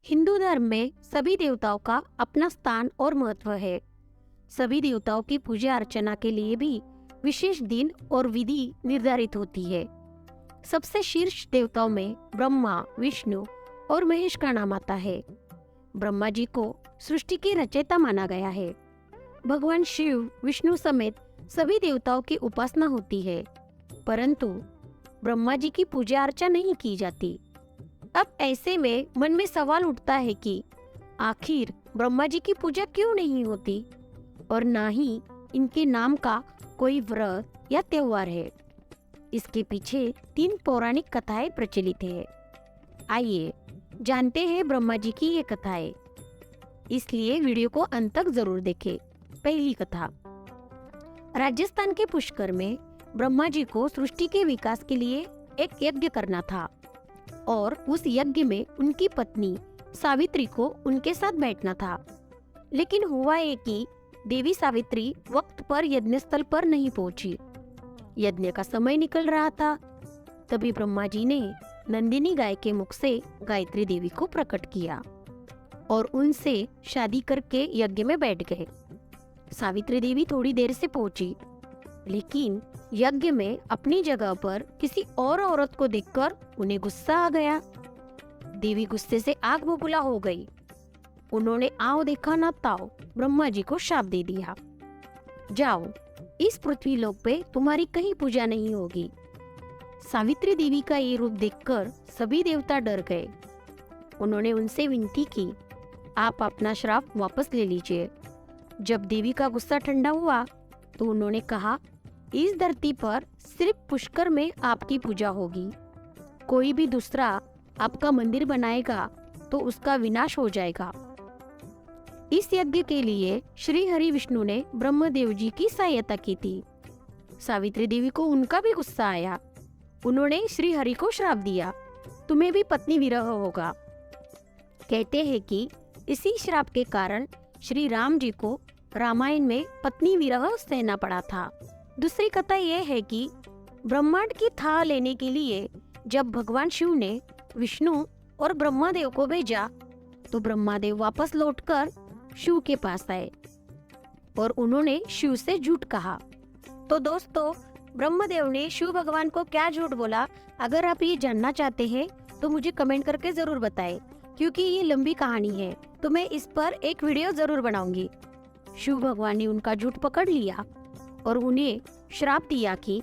हिंदू धर्म में सभी देवताओं का अपना स्थान और महत्व है। सभी देवताओं की पूजा अर्चना के लिए भी विशेष दिन और विधि निर्धारित होती है। सबसे शीर्ष देवताओं में ब्रह्मा, विष्णु और महेश का नाम आता है। ब्रह्मा जी को सृष्टि के रचयिता माना गया है। भगवान शिव, विष्णु समेत सभी देवताओं की उपासना होती है, परंतु ब्रह्मा जी की पूजा अर्चना नहीं की जाती। अब ऐसे में मन में सवाल उठता है कि आखिर ब्रह्मा जी की पूजा क्यों नहीं होती और ना ही इनके नाम का कोई व्रत या त्योहार है। इसके पीछे 3 पौराणिक कथाएं प्रचलित है। आइए जानते हैं ब्रह्मा जी की ये कथाएं, इसलिए वीडियो को अंत तक जरूर देखें। पहली कथा। राजस्थान के पुष्कर में ब्रह्मा जी को सृष्टि के विकास के लिए एक यज्ञ करना था और उस यज्ञ में उनकी पत्नी सावित्री को उनके साथ बैठना था। लेकिन हुआ ये कि देवी सावित्री वक्त पर यज्ञ स्थल पर नहीं पहुंची। यज्ञ का समय निकल रहा था। तभी ब्रह्मा जी ने नंदिनी गाय के मुख से गायत्री देवी को प्रकट किया और उनसे शादी करके यज्ञ में बैठ गए। सावित्री देवी थोड़ी देर से पहुंची, लेकिन यज्ञ में अपनी जगह पर किसी और औरत को देखकर उन्हें गुस्सा आ गया। देवी गुस्से से आग बबूला हो गई। उन्होंने आओ देखा ना ताओ ब्रह्मा जी को शाप दे दिया, जाओ, इस पृथ्वी लोक पे तुम्हारी कहीं पूजा नहीं होगी। सावित्री देवी का ये रूप देखकर सभी देवता डर गए। उन्होंने उनसे विनती की, आप अपना श्राप वापस ले लीजिए। जब देवी का गुस्सा ठंडा हुआ तो उन्होंने कहा, इस धरती पर सिर्फ पुष्कर में आपकी पूजा होगी। कोई भी दूसरा आपका मंदिर बनाएगा तो उसका विनाश हो जाएगा। इस यज्ञ के लिए श्री हरि विष्णु ने ब्रह्मदेव जी की सहायता की थी। सावित्री देवी को उनका भी गुस्सा आया। उन्होंने श्री हरि को श्राप दिया, तुम्हें भी पत्नी विरह होगा। कहते हैं कि इसी श्राप के कारण श्री राम जी को रामायण में पत्नी विरह सहना पड़ा था। दूसरी कथा यह है कि ब्रह्मांड की थाह लेने के लिए जब भगवान शिव ने विष्णु और ब्रह्मादेव को भेजा तो ब्रह्मादेव वापस लौटकर शिव के पास आए और उन्होंने शिव से झूठ कहा। तो दोस्तों, ब्रह्मदेव ने शिव भगवान को क्या झूठ बोला, अगर आप ये जानना चाहते हैं तो मुझे कमेंट करके जरूर बताएं, क्योंकि ये लंबी कहानी है तो मैं इस पर एक वीडियो जरूर बनाऊंगी। शिव भगवान ने उनका झूठ पकड़ लिया और उन्हें श्राप दिया कि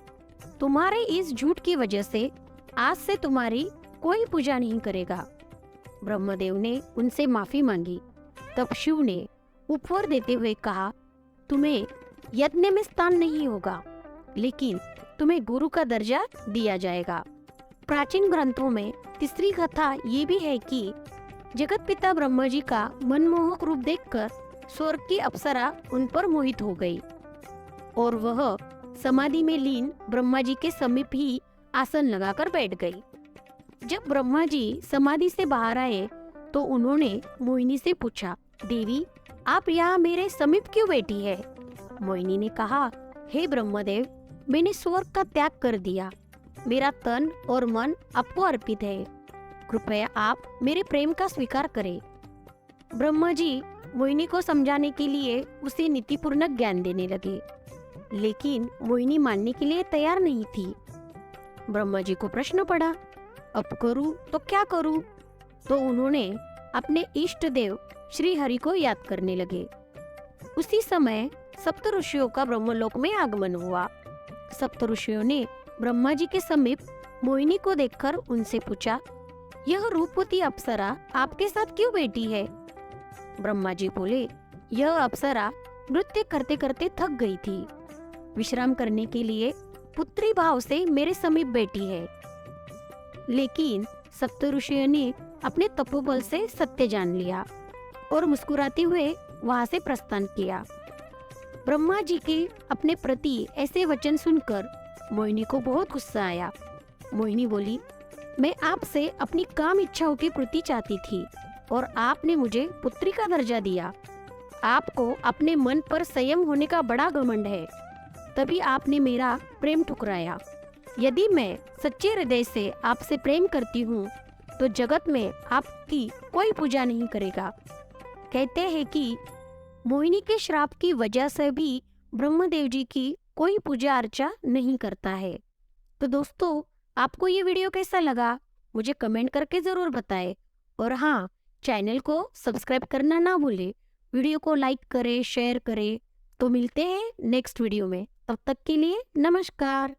तुम्हारे इस झूठ की वजह से आज से तुम्हारी कोई पूजा नहीं करेगा। ब्रह्मदेव ने उनसे माफी मांगी। तब शिव ने उपवर देते हुए कहा, तुम्हें यज्ञ में स्थान नहीं होगा, लेकिन तुम्हें गुरु का दर्जा दिया जाएगा। प्राचीन ग्रंथों में तीसरी कथा ये भी है कि जगत पिता ब्रह्मा जी का मनमोहक रूप देखकर स्वर्ग की अप्सरा उन पर मोहित हो गई और वह समाधि में लीन ब्रह्मा जी के समीप ही आसन लगाकर बैठ गई। जब ब्रह्मा जी समाधि से बाहर आए तो उन्होंने मोहिनी से पूछा, देवी, आप यहाँ मेरे समीप क्यों बैठी है? मोहिनी ने कहा, हे ब्रह्मदेव, मैंने स्वर्ग का त्याग कर दिया। मेरा तन और मन आपको अर्पित है। कृपया आप मेरे प्रेम का स्वीकार करें। ब्रह्मा जी मोहिनी को समझाने के लिए उसे नीतिपूर्ण ज्ञान देने लगे, लेकिन मोहिनी मानने के लिए तैयार नहीं थी। ब्रह्मा जी को प्रश्न पड़ा, अब करूं तो क्या करूं? तो उन्होंने अपने इष्ट देव श्री हरि को याद करने लगे। उसी समय सप्त ऋषियों का ब्रह्मलोक में आगमन हुआ। सप्त ऋषियों ने ब्रह्मा जी के समीप मोहिनी को देखकर उनसे पूछा, यह रूपवती अप्सरा आपके साथ क्यों बैठी है? ब्रह्मा जी बोले, यह अप्सरा नृत्य करते करते थक गई थी, विश्राम करने के लिए पुत्री भाव से मेरे समीप बैठी है। लेकिन सप्त ऋषियों ने अपने तपोबल से सत्य जान लिया और मुस्कुराते हुए वहां से प्रस्थान किया। ब्रह्मा जी के अपने प्रति ऐसे वचन सुनकर मोहिनी को बहुत गुस्सा आया। मोहिनी बोली, मैं आपसे अपनी काम इच्छाओं की पूर्ति चाहती थी और आपने मुझे पुत्री का दर्जा दिया। आपको अपने मन पर संयम होने का बड़ा घमंड है, तभी आपने मेरा प्रेम ठुकराया। यदि मैं सच्चे हृदय से आपसे प्रेम करती हूँ तो जगत में आपकी कोई पूजा नहीं करेगा। कहते हैं कि मोहिनी के श्राप की वजह से भी ब्रह्मदेव जी की कोई पूजा अर्चा नहीं करता है। तो दोस्तों, आपको ये वीडियो कैसा लगा मुझे कमेंट करके ज़रूर बताएं। और हाँ, चैनल को सब्सक्राइब करना ना भूलें। वीडियो को लाइक करें, शेयर करें। तो मिलते हैं नेक्स्ट वीडियो में। तब तक के लिए नमस्कार।